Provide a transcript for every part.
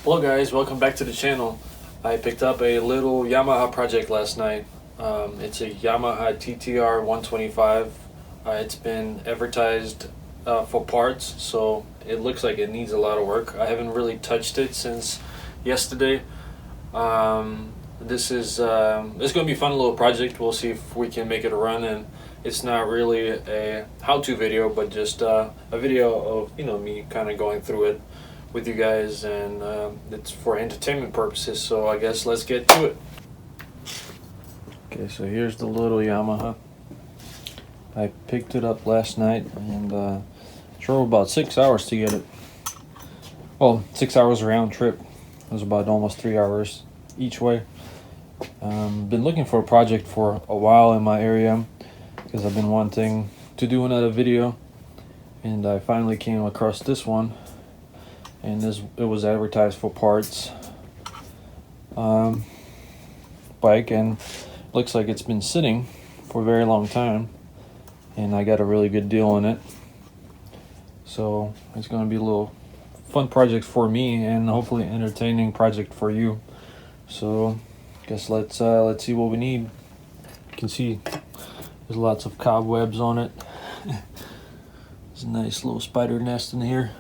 Hello guys, welcome back to the channel. I picked up a little Yamaha project last night. It's a Yamaha TTR125. It's been advertised for parts, so it looks like it needs a lot of work. I haven't really touched it since yesterday. This is it's going to be a fun little project. We'll see if we can make it run, and it's not really a how-to video, but just a video of me kind of going through it with you guys, and it's for entertainment purposes, so I guess let's get to it. Okay, so here's the little Yamaha. I picked it up last night and drove about 6 hours to get it. Well, 6 hours round trip. It was about almost 3 hours each way. Been looking for a project for a while in my area because I've been wanting to do another video, and I finally came across this one. And it was advertised for parts bike, and looks like it's been sitting for a very long time, and I got a really good deal on it. So it's going to be a little fun project for me, and hopefully an entertaining project for you. So I guess let's see what we need. You can see there's lots of cobwebs on it. There's a nice little spider nest in here.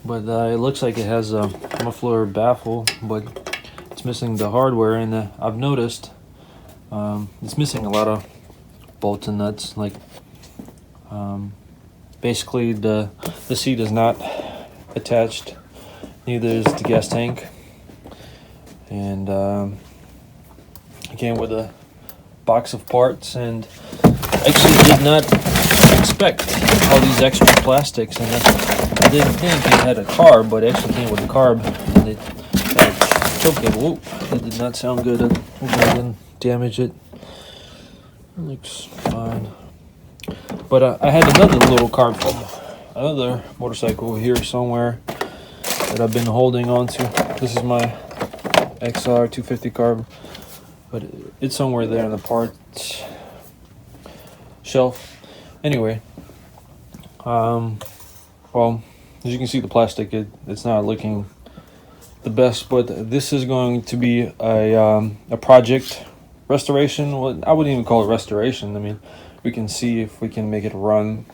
But it looks like it has a muffler baffle, but it's missing the hardware, and I've noticed it's missing a lot of bolts and nuts. Like basically the seat is not attached, neither is the gas tank, and it came with a box of parts, and actually did not expect all these extra plastics, and I didn't think it had a carb, but it actually came with a carb, and it had a choke cable. Whoop, that did not sound good. I hope I didn't damage it. It looks fine. But I had another little carb from another motorcycle here somewhere that I've been holding on to. This is my XR250 carb, but it's somewhere there in the parts shelf. Anyway, well, as you can see, the plastic, it's not looking the best, but this is going to be a project restoration. Well, I wouldn't even call it restoration. I mean, we can see if we can make it run,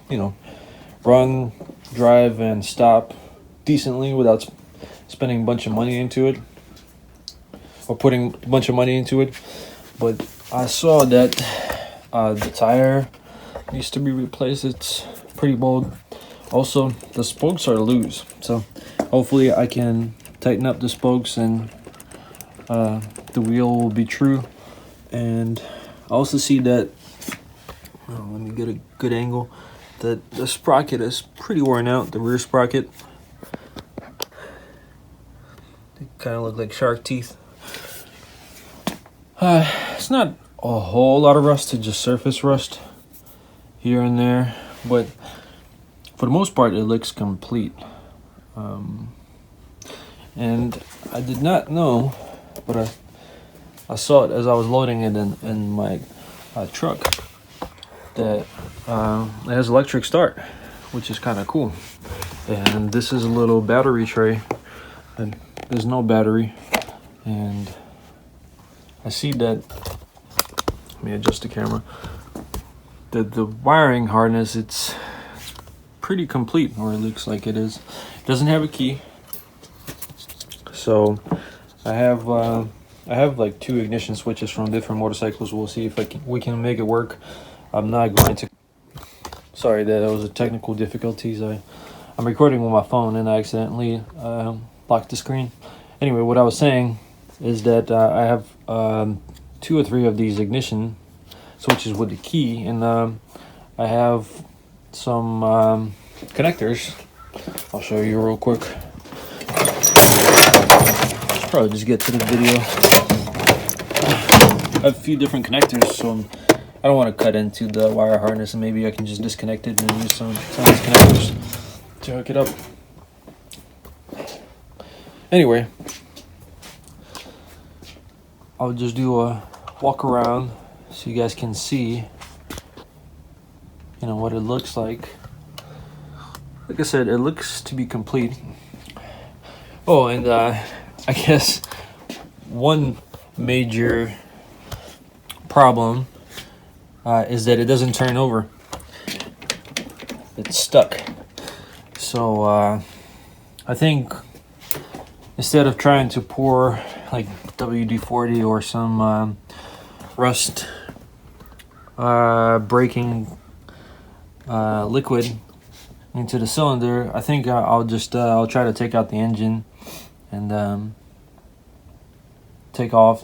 run, drive, and stop decently without spending a bunch of money into it, or putting a bunch of money into it. But I saw that the tire needs to be replaced. It's pretty bold. Also, the spokes are loose, so hopefully I can tighten up the spokes and the wheel will be true. And I also see that, let me get a good angle, that the sprocket is pretty worn out, the rear sprocket. They kind of look like shark teeth. It's not a whole lot of rust, it's just surface rust here and there, but for the most part it looks complete. And I did not know, but I saw it as I was loading it in my truck, that it has electric start, which is kind of cool. And this is a little battery tray, and there's no battery. And I see that, let me adjust the camera, that the wiring harness, it's pretty complete, or it looks like it is. It doesn't have a key, so I have like 2 ignition switches from different motorcycles. We'll see if we can make it work. I'm not going to. Sorry, that was a technical difficulties. I'm recording with my phone and I accidentally locked the screen. Anyway, what I was saying is that I have 2 or 3 of these ignition switches with the key, and I have some connectors. I'll show you real quick. Should probably just get to the video. I have a few different connectors, so I don't want to cut into the wire harness, and maybe I can just disconnect it and use some of these connectors to hook it up. Anyway, I'll just do a walk around so you guys can see what it looks like. Like I said, it looks to be complete. Oh, and I guess one major problem is that it doesn't turn over. It's stuck. So I think instead of trying to pour like WD-40 or some rust breaking liquid into the cylinder, I think I'll try to take out the engine and take off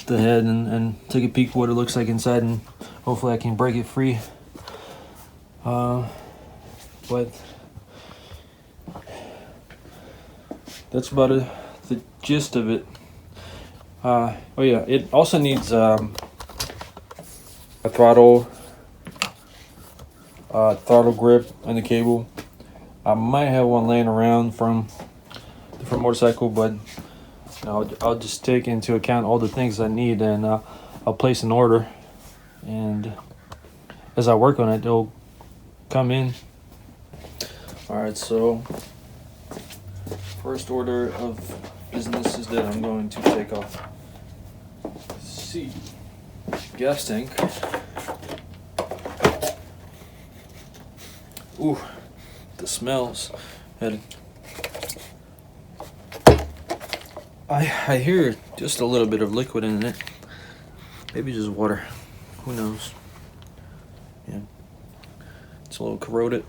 the head and take a peek what it looks like inside, and hopefully I can break it free. But that's about the gist of it. Oh yeah, it also needs a throttle grip and the cable. I might have one laying around from a different motorcycle, but I'll just take into account all the things I need, and I'll place an order, and as I work on it, it'll come in. Alright, so first order of business is that I'm going to take off the gas tank. Ooh, the smells. I hear just a little bit of liquid in it. Maybe just water. Who knows? Yeah. It's a little corroded.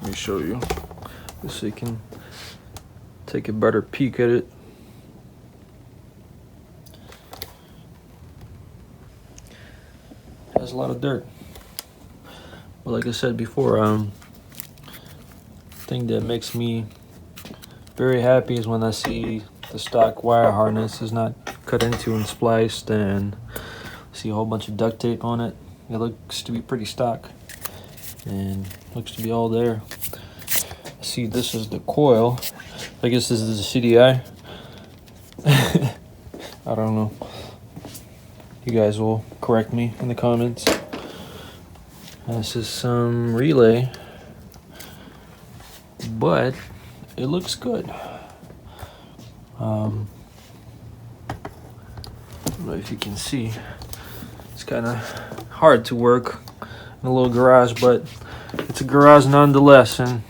Let me show you, just so you can take a better peek at it. It has a lot of dirt. But like I said before, thing that makes me very happy is when I see the stock wire harness is not cut into and spliced, and see a whole bunch of duct tape on it. It looks to be pretty stock and looks to be all there. See, this is the coil. I guess this is the CDI. I don't know. You guys will correct me in the comments. This is some relay, but it looks good. I don't know if you can see. It's kind of hard to work in a little garage, but it's a garage nonetheless. And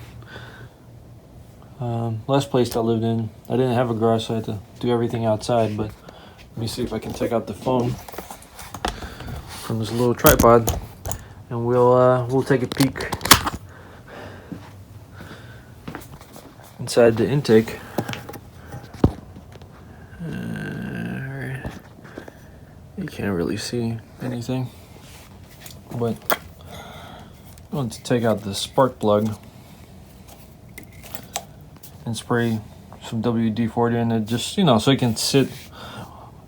last place I lived in, I didn't have a garage, so I had to do everything outside. But let me see if I can take out the phone from this little tripod, and we'll take a peek inside the intake. You can't really see anything, but I'm going to take out the spark plug and spray some WD-40 in it, just, you know, so it can sit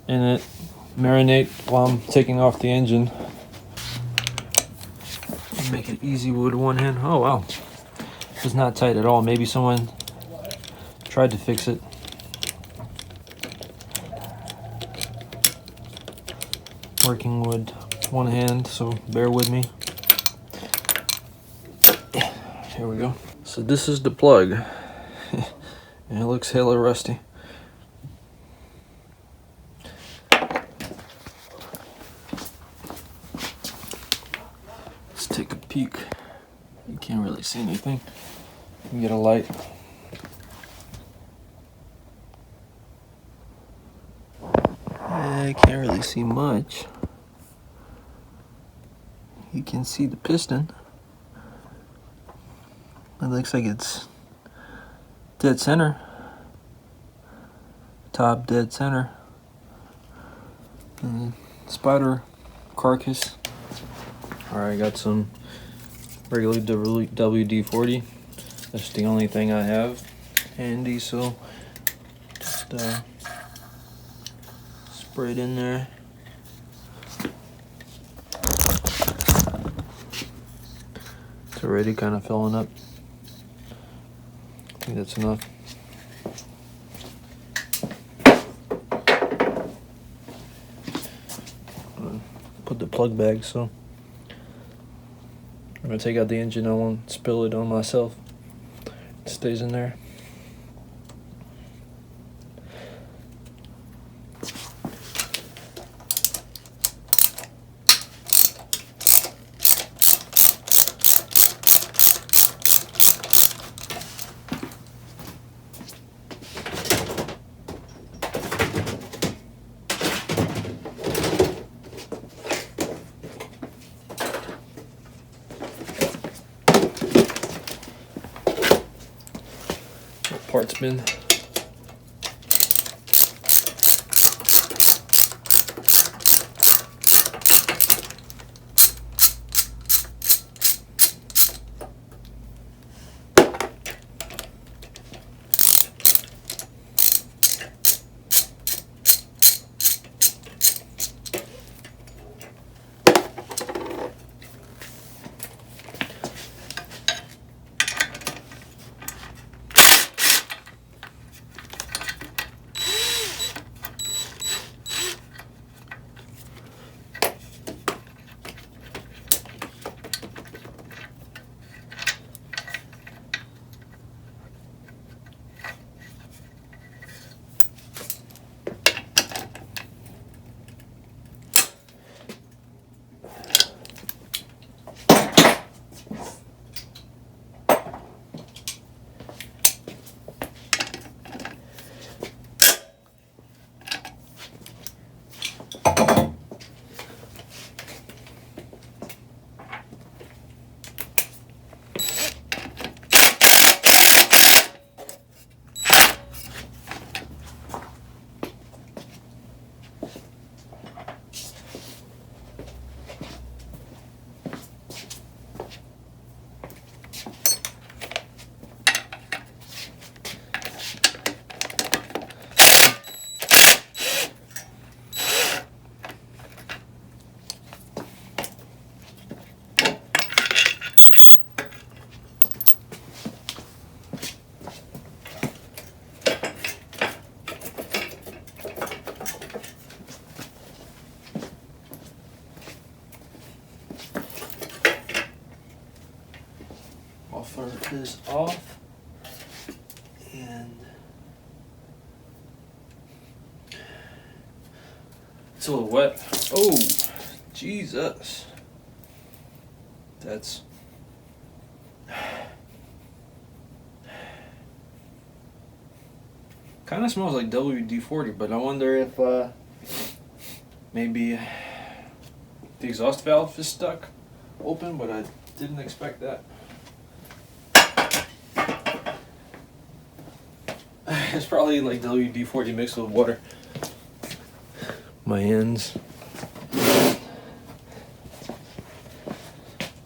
in it, marinate while I'm taking off the engine. Make it easy with one hand. Oh wow, it's not tight at all. Maybe someone tried to fix it. Working with one hand, so bear with me. Here we go. So this is the plug. And it looks hella rusty. Let's take a peek. You can't really see anything. You can get a light. I can't really see much. You can see the piston. It looks like it's dead center. Top dead center. And spider carcass. Alright, got some regular WD-40. That's the only thing I have handy, so just spray it in there. It's already kind of filling up. I think that's enough. Put the plug back so I'm gonna take out the engine. I won't spill it on myself. It stays in there. Parts bin. Muffler is off, and it's a little wet. Oh, Jesus. That's kind of smells like WD-40, but I wonder if maybe the exhaust valve is stuck open, but I didn't expect that. It's probably like WD-40 mixed with water. My hands.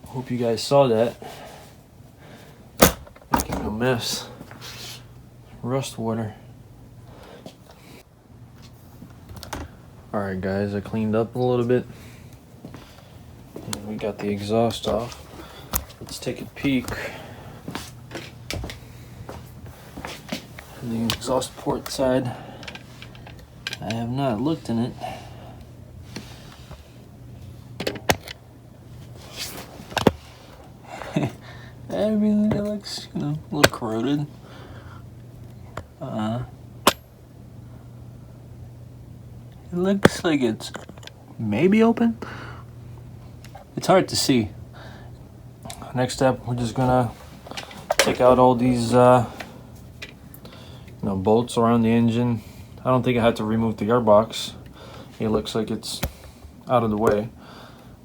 Hope you guys saw that. Making a mess. Rust water. Alright guys, I cleaned up a little bit. And we got the exhaust off. Let's take a peek. The exhaust port side. I have not looked in it. I mean, it looks, you know, a little corroded. It looks like it's maybe open. It's hard to see. Next step, we're just gonna take out all these bolts around the engine. I don't think I had to remove the gearbox. It looks like it's out of the way.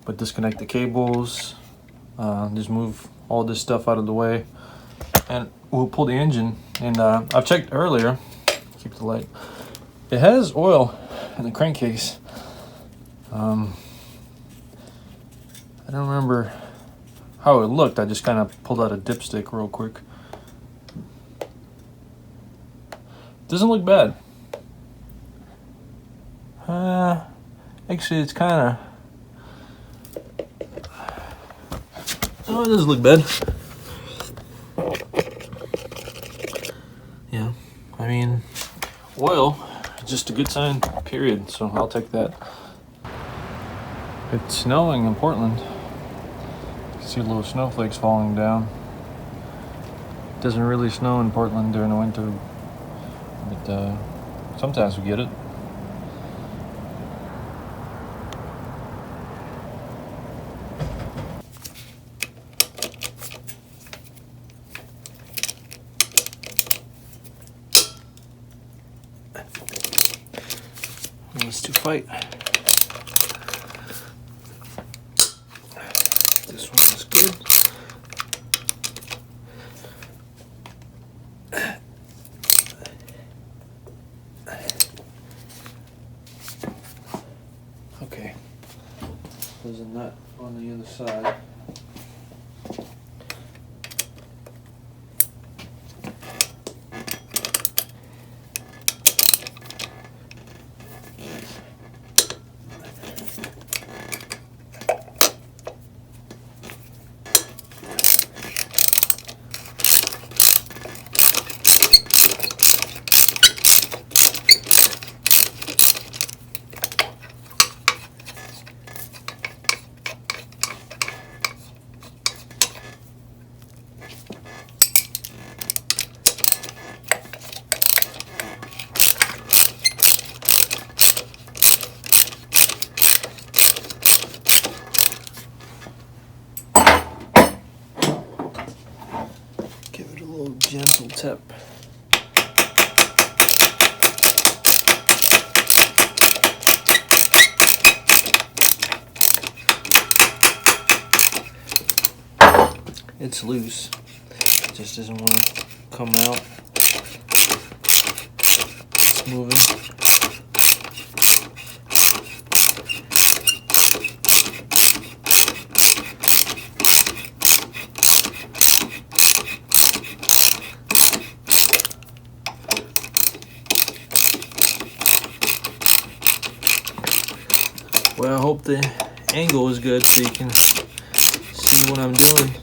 But disconnect the cables, just move all this stuff out of the way, and we'll pull the engine. And I've checked earlier, keep the light. It has oil in the crankcase. I don't remember how it looked. I just kind of pulled out a dipstick real quick. Doesn't look bad. Actually, it's kind of... Oh, it doesn't look bad. Yeah, I mean, oil, just a good sign, period. So I'll take that. It's snowing in Portland. You can see little snowflakes falling down. Doesn't really snow in Portland during the winter, but sometimes we get it. Wants to fight. This one is good. Okay. There's a nut on the other side. Give it a little gentle tap. It's loose. It just doesn't want to come out. It's moving. Well, I hope the angle is good so you can see what I'm doing.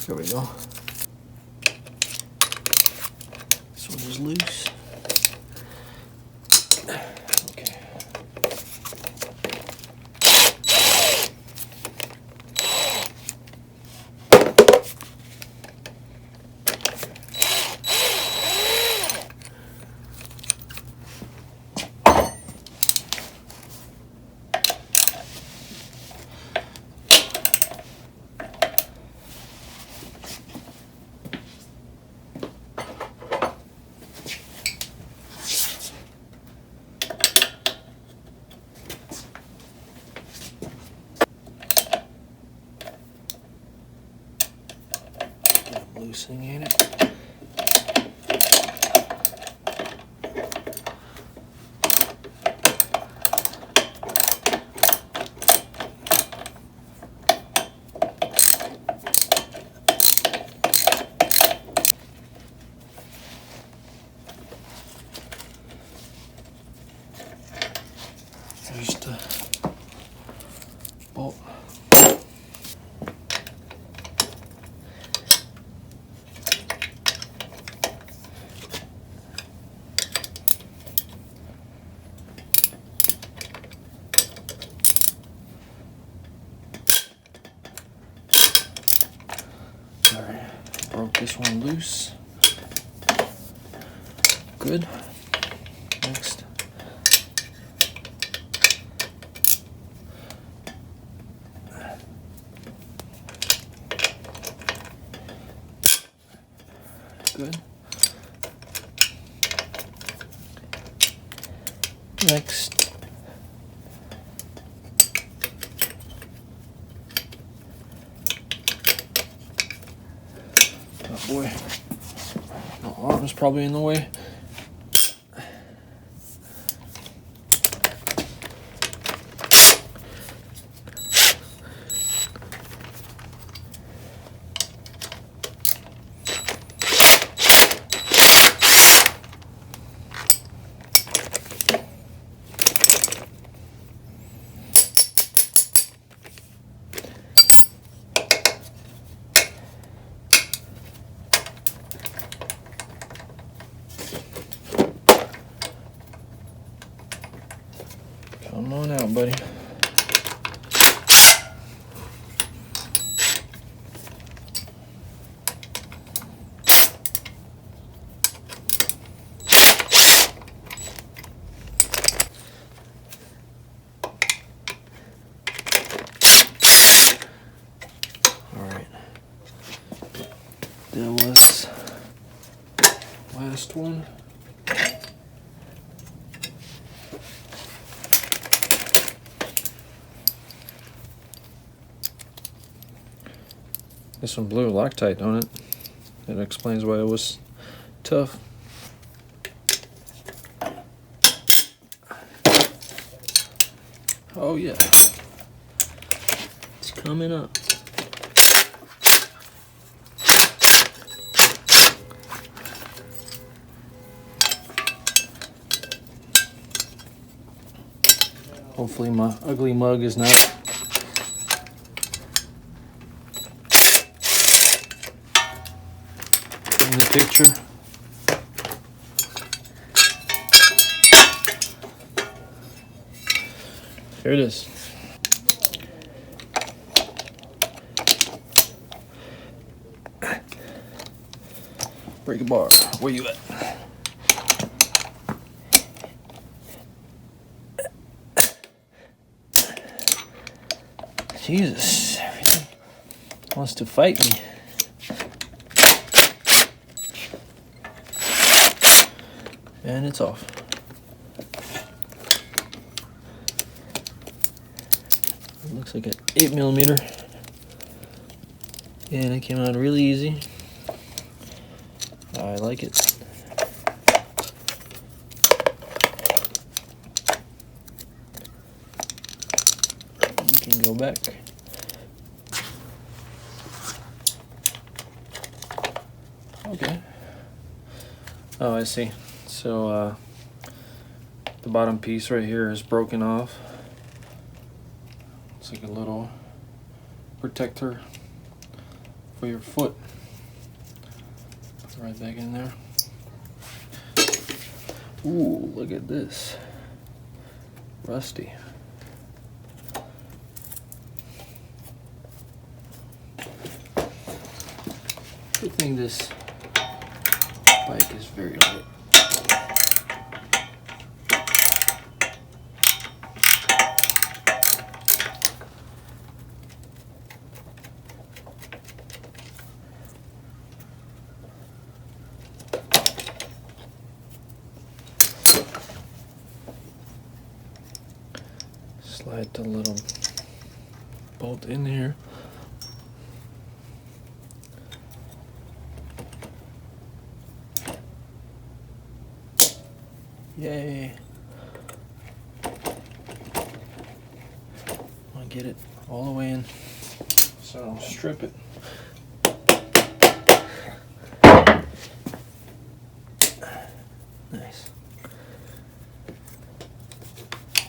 There we go. This one is loose. Okay. Loosening it. There's the bolt. Alright, broke this one loose. Good. Next. Good. Next. Oh boy. My arm is probably in the way. There was last one. This one blew Loctite on it. That explains why it was tough. Oh yeah, it's coming up. Hopefully my ugly mug is not in the picture. Here it is. Break a bar. Where you at? Jesus, everything wants to fight me. And it's off. It looks like an 8mm. And it came out really easy. I like it. You can go back. Okay. Oh, I see. So the bottom piece right here is broken off. It's like a little protector for your foot. Put it right back in there. Ooh, look at this. Rusty. Good thing this bike is very light. Slide the little bolt in here. Yay. I'll get it all the way in, so I'll strip it. Nice.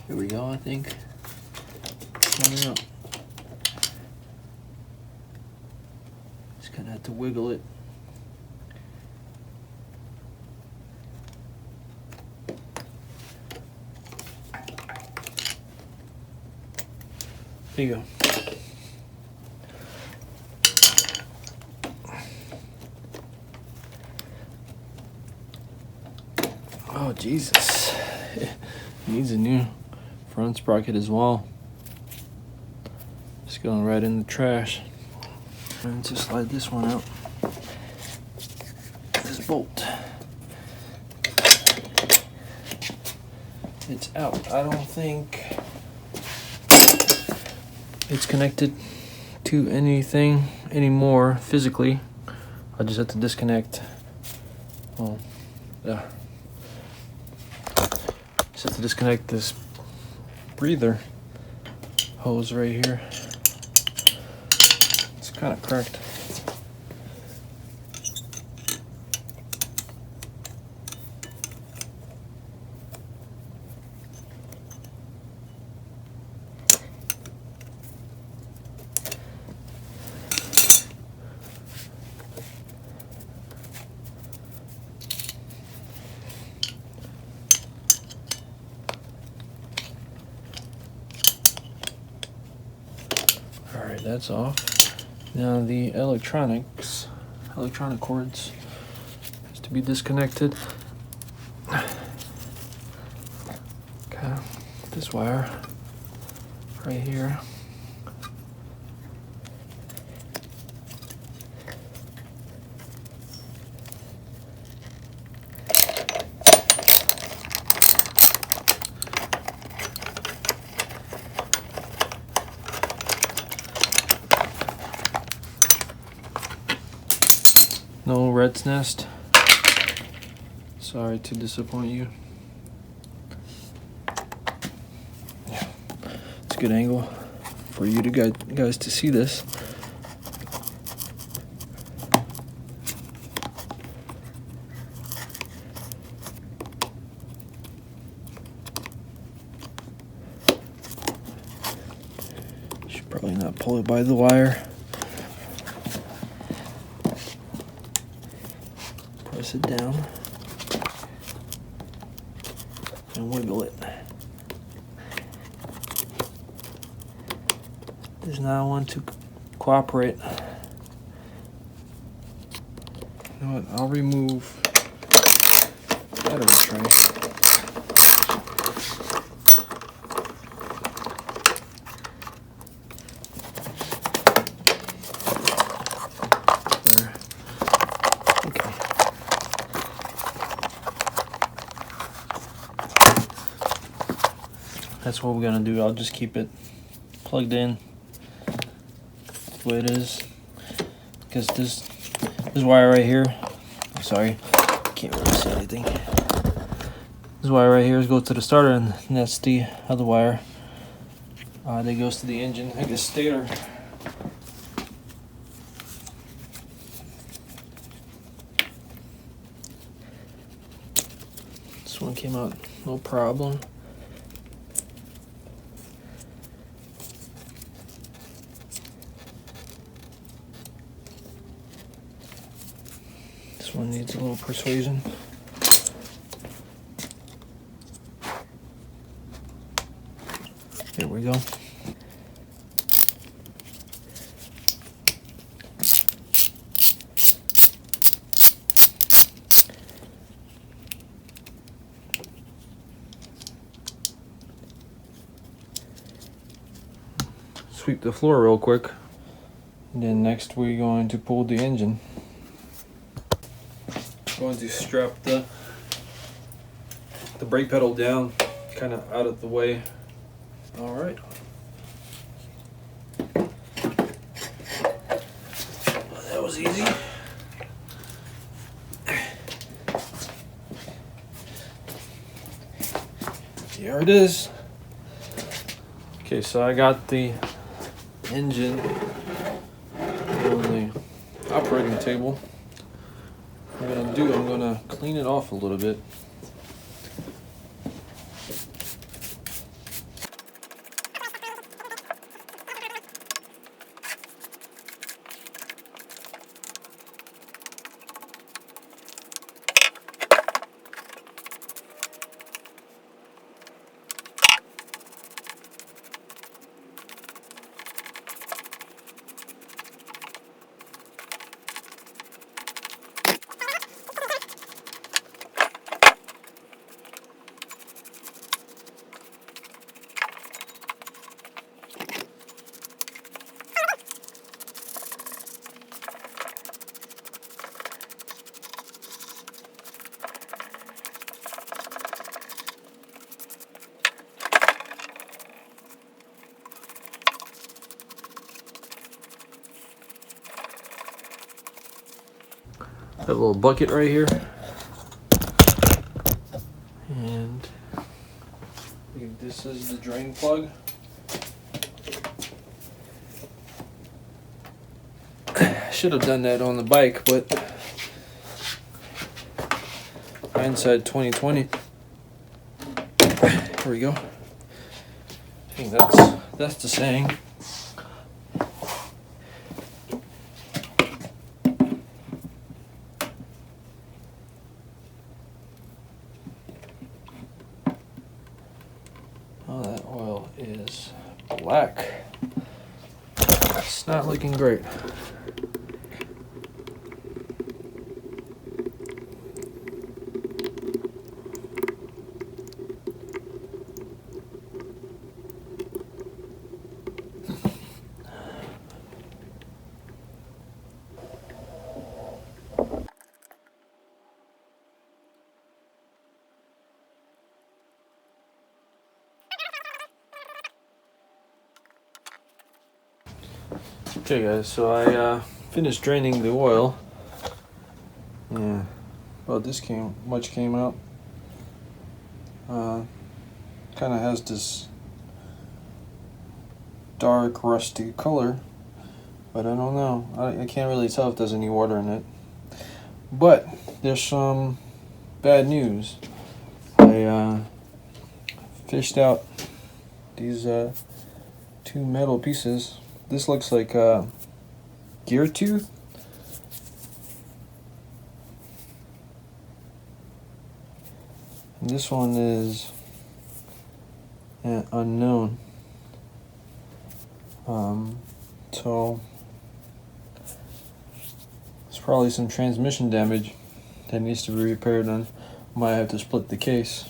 Here we go, I think. Coming up. Just gonna have to wiggle it. There you go. Oh, Jesus. It needs a new front sprocket as well. Just going right in the trash. And just slide this one out. This bolt. It's out. I don't think it's connected to anything anymore physically. I just have to disconnect. Oh, yeah. Just have to disconnect this breather hose right here. It's kind of cracked. Alright, that's off. Now the electronic cords has to be disconnected. Okay, this wire right here. No rat's nest. Sorry to disappoint you. Yeah, it's a good angle for you to guys to see this. Should probably not pull it by the wire. Press it down and wiggle it. Does not want to cooperate. You know what? I'll remove battery tray. There. Okay. That's what we're gonna do. I'll just keep it plugged in the way it is, because this wire right here, sorry, can't really see anything. This wire right here goes to the starter, and that's the other wire that goes to the engine, I guess stator. This one came out no problem. This one needs a little persuasion. There we go. Sweep the floor real quick. And then next we're going to pull the engine. Going to strap the brake pedal down, kind of out of the way. All right. Well, that was easy. Here it is. Okay, so I got the engine on the operating table. What I'm gonna do, I'm gonna clean it off a little bit. Got a little bucket right here, and this is the drain plug. I should have done that on the bike, but hindsight 2020. Here we go. I think that's the saying. Oh, that oil is black. It's not looking great. Okay guys, so I finished draining the oil. Yeah, well, this came out. Kind of has this dark rusty color, but I don't know. I can't really tell if there's any water in it. But there's some bad news. I fished out these two metal pieces. This looks like a gear tooth. And this one is unknown. So it's probably some transmission damage that needs to be repaired, and might have to split the case.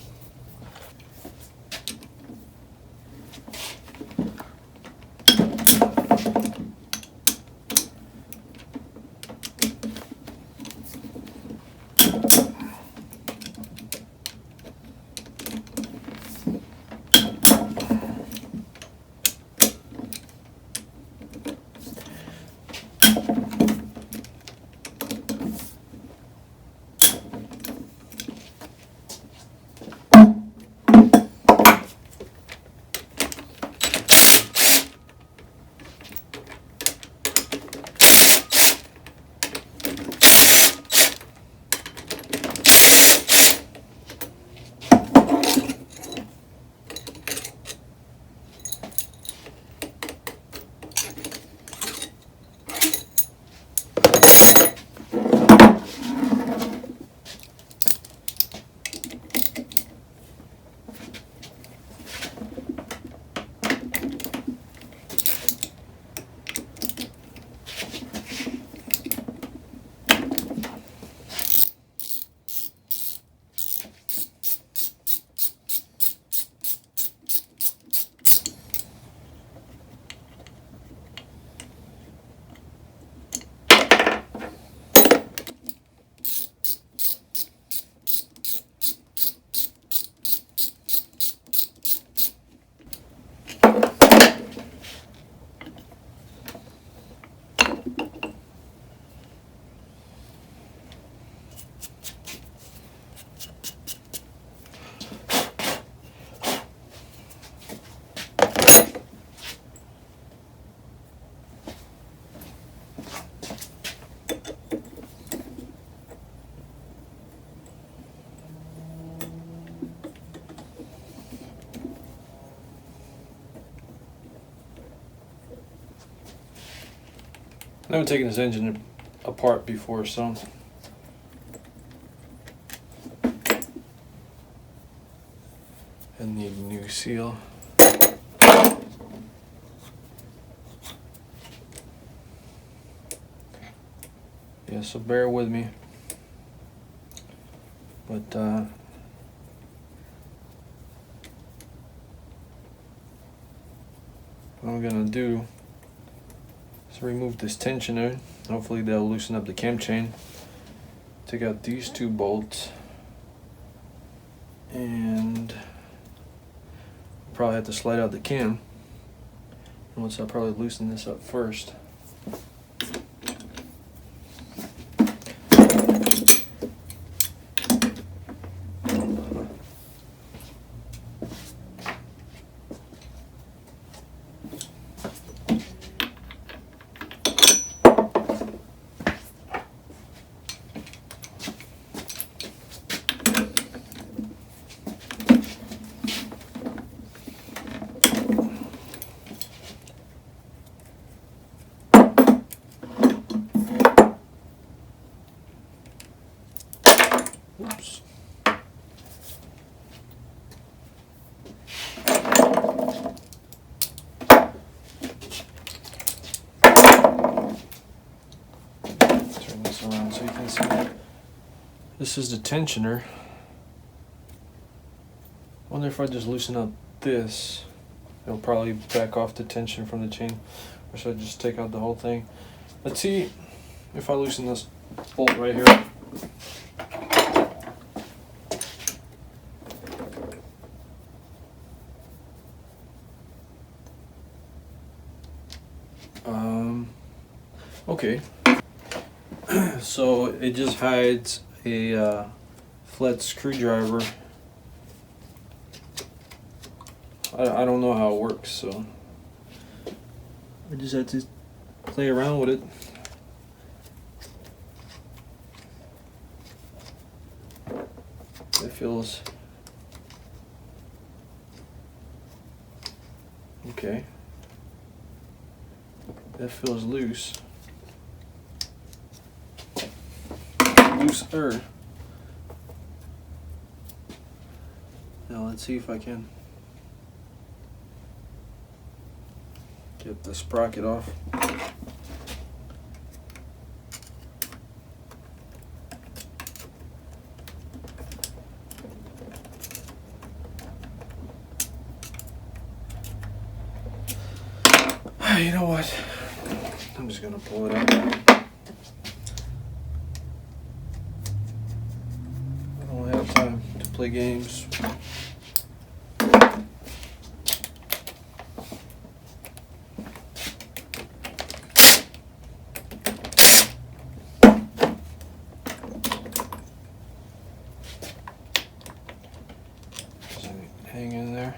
Never taken this engine apart before, so I need a new seal. Yeah, so bear with me. But what I'm gonna do is remove this tensioner. Hopefully that'll loosen up the cam chain. Take out these two bolts, and probably have to slide out the cam. And once I'll probably loosen this up first. Oops. Turn this around so you can see. This is the tensioner. I wonder if I just loosen up this, it'll probably back off the tension from the chain. Or should I just take out the whole thing? Let's see if I loosen this bolt right here. Okay. So it just hides a flat screwdriver. I don't know how it works, so I just had to play around with it. It feels okay. That feels loose. Looser. Now let's see if I can get the sprocket off. You know what? I'm just gonna pull it out. I don't have time to play games. Does it hang in there?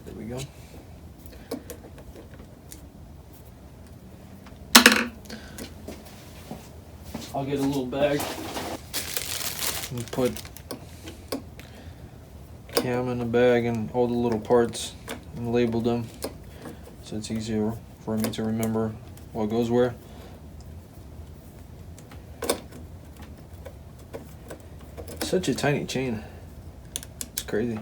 There we go. I'll get a little bag and put cam in the bag and all the little parts and label them so it's easier for me to remember what goes where. Such a tiny chain. It's crazy.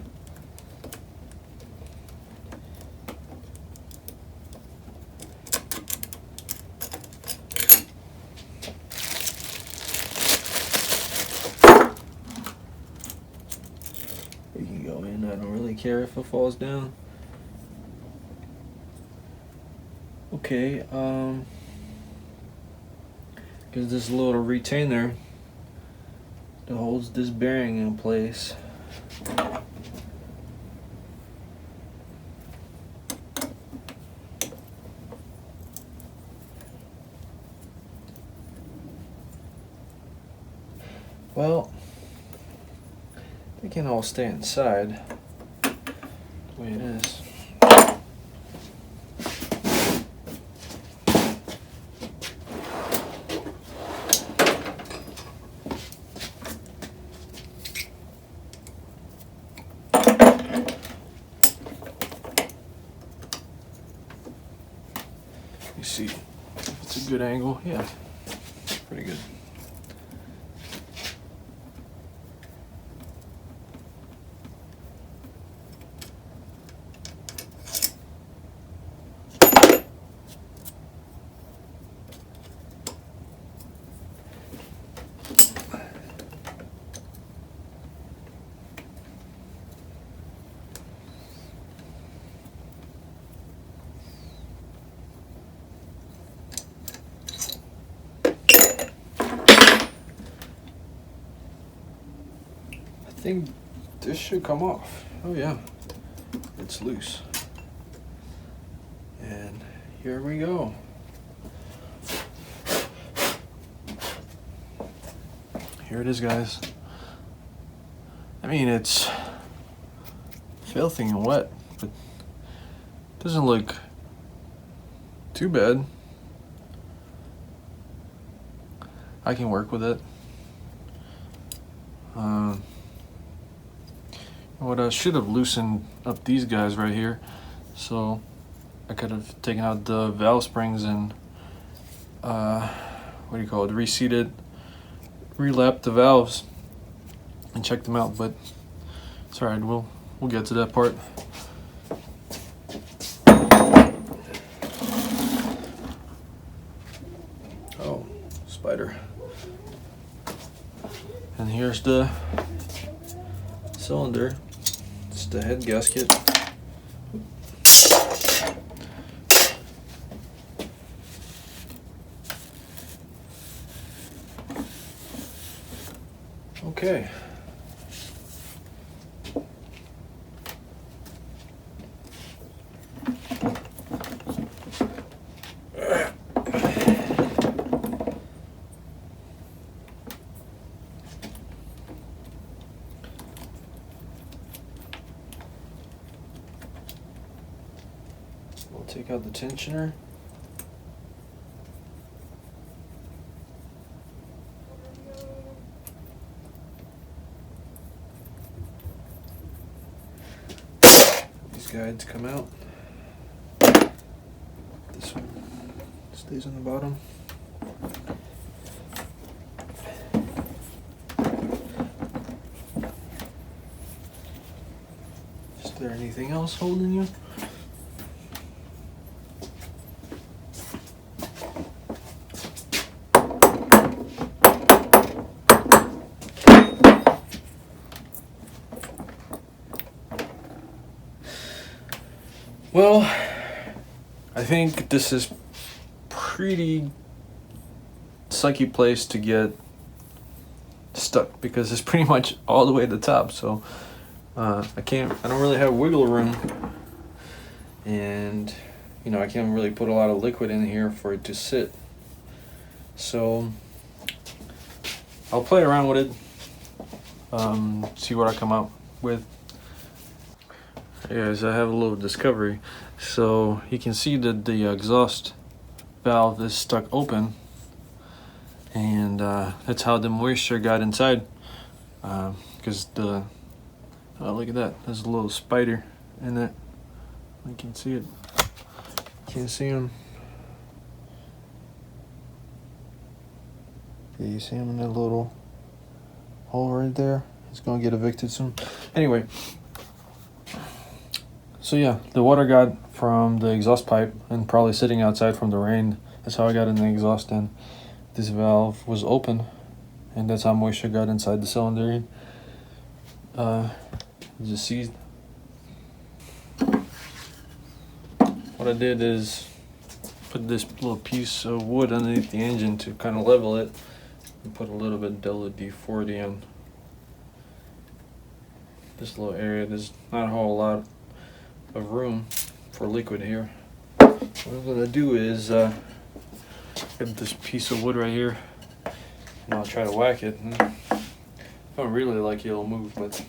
You can go in, I don't really care if it falls down. Okay, because this little retainer that holds this bearing in place. Well, they can all stay inside the way it is. You see if it's a good angle. Yeah, pretty good. I think this should come off. Oh yeah, it's loose. And here we go. Here it is, guys. I mean, it's filthy and wet, but it doesn't look too bad. I can work with it. What I should have loosened up these guys right here, so I could have taken out the valve springs and what do you call it, reseated, relapped the valves and checked them out, but it's alright, we'll get to that part. Oh, spider. And here's the cylinder. It's the head gasket. Okay. We'll take out the tensioner. These guides come out. This one stays on the bottom. Is there anything else holding you? Well, I think this is pretty sucky place to get stuck because it's pretty much all the way to the top. So I don't really have wiggle room, and you know, I can't really put a lot of liquid in here for it to sit. So I'll play around with it, see what I come up with. Hey guys, I have a little discovery. So you can see that the exhaust valve is stuck open, and that's how the moisture got inside, because look at that, there's a little spider in it. You can see it. Can't see him. Yeah, you see him in that little hole right there. He's gonna get evicted soon. Anyway, so yeah, the water got from the exhaust pipe and probably sitting outside from the rain. That's how I got in the exhaust, and this valve was open, and that's how moisture got inside the cylinder. You just see what I did is put this little piece of wood underneath the engine to kind of level it, and put a little bit of WD-40 on this little area. There's not a whole lot of room for liquid here. What I'm gonna do is get this piece of wood right here, and I'll try to whack it. And if I don't really like it, it'll move, but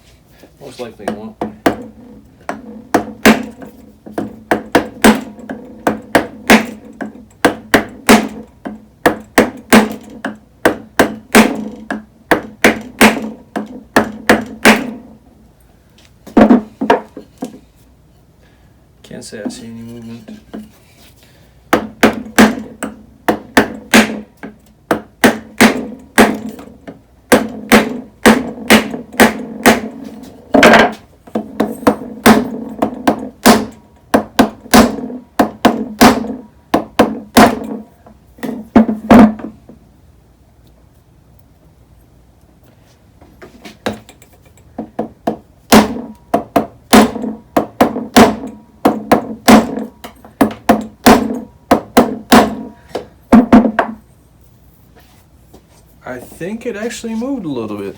most likely it won't. Can't say I see any movement. I think it actually moved a little bit.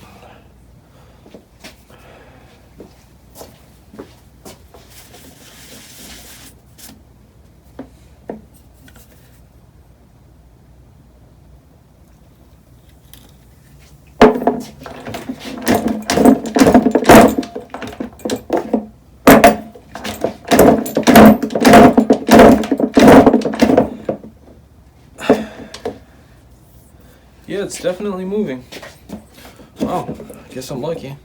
Yeah, it's definitely moving. Wow, I guess I'm lucky.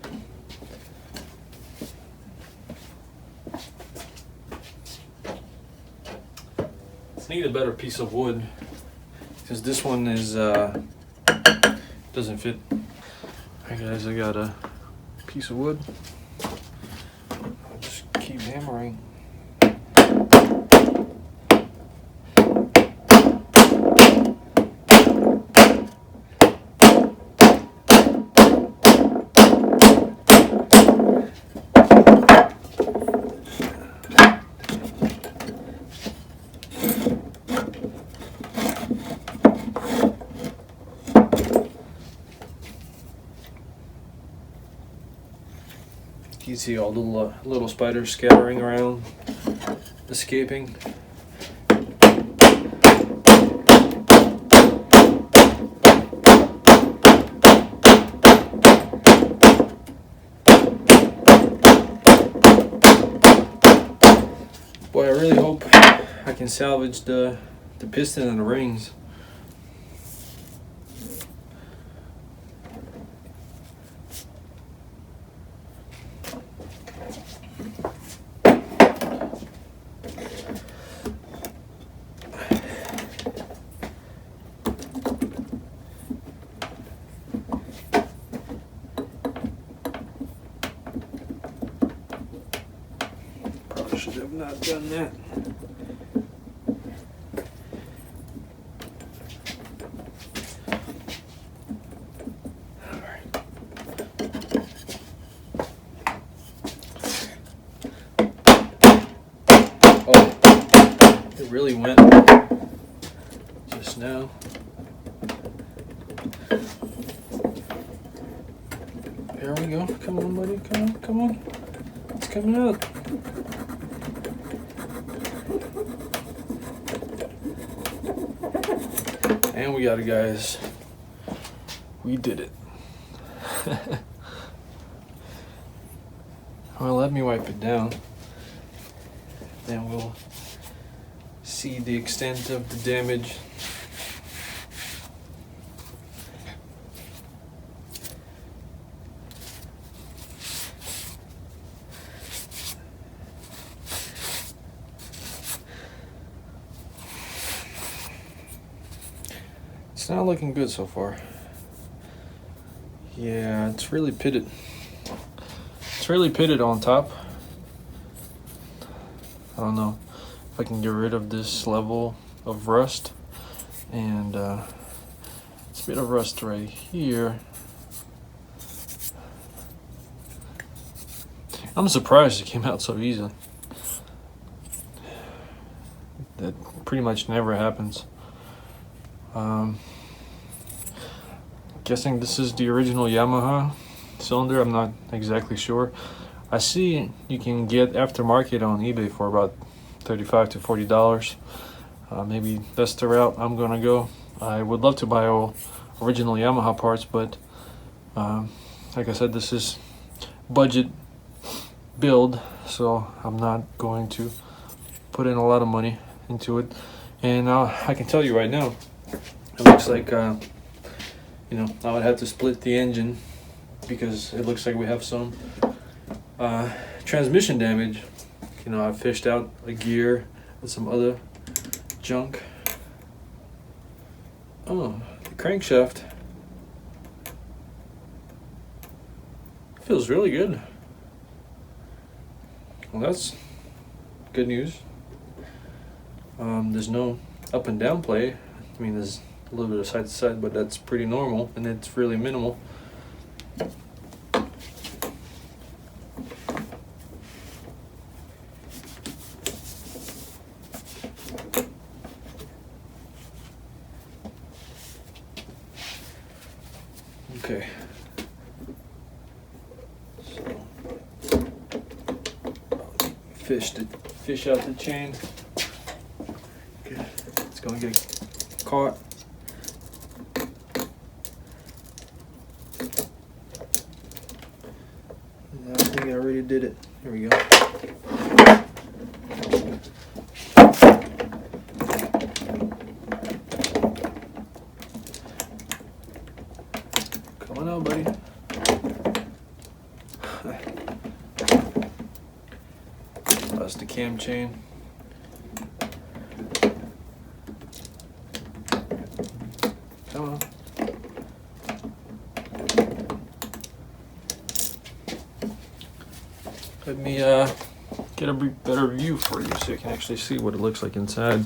Need a better piece of wood because this one is doesn't fit. Alright guys, I got a piece of wood. I'll just keep hammering. You see all the little spiders scattering around, escaping. Boy, I really hope I can salvage the piston and the rings. Probably should have not done that. Oh, it really went just now. Here we go. Come on, buddy. Come on, come on. It's coming out. And we got it, guys. We did it. Well, let me wipe it down. Then we'll see the extent of the damage. It's not looking good so far. Yeah, it's really pitted. It's really pitted on top. I don't know if I can get rid of this level of rust. And it's a bit of rust right here. I'm surprised it came out so easily. That pretty much never happens. Guessing this is the original Yamaha cylinder. I'm not exactly sure. I see you can get aftermarket on eBay for about $35 to $40. Maybe that's the route I'm gonna go. I would love to buy all original Yamaha parts, but like I said, this is budget build, so I'm not going to put in a lot of money into it. And I can tell you right now, it looks like you know, I would have to split the engine because it looks like we have some transmission damage. You know, I fished out a gear and some other junk. Oh, the crankshaft feels really good. Well, that's good news. There's no up and down play. I mean, there's a little bit of side to side, but that's pretty normal, and it's really minimal. Okay. So, fish out the chain. Okay. It's gonna get caught. I think I already did it. Here we go. Come on out, buddy. That's the cam chain. Come on. Let me get a better view for you so you can actually see what it looks like inside.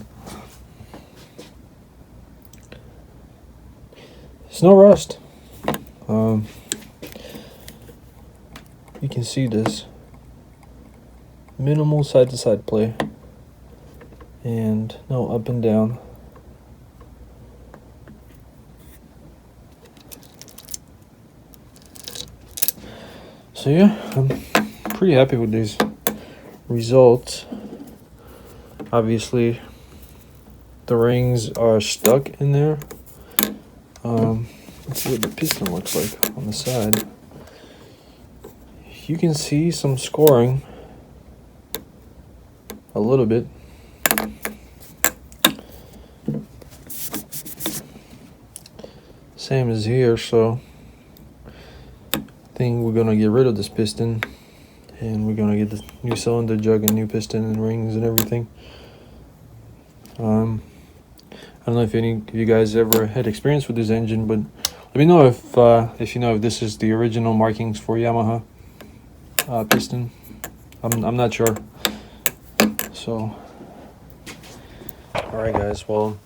There's no rust. You can see this minimal side-to-side play and no up and down. So yeah, I'm pretty happy with these results. Obviously, the rings are stuck in there. Let's see what the piston looks like on the side. You can see some scoring a little bit. Same as here, so I think we're gonna get rid of this piston and we're gonna get the new cylinder jug and new piston and rings and everything. I don't know if any of you guys ever had experience with this engine, but let me know if you know if this is the original markings for Yamaha piston. I'm not sure. So, all right, guys. Well,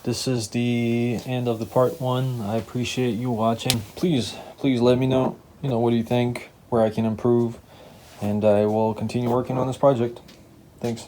this is the end of the part 1. I appreciate you watching. Please let me know. What do you think? Where I can improve, and I will continue working on this project. Thanks.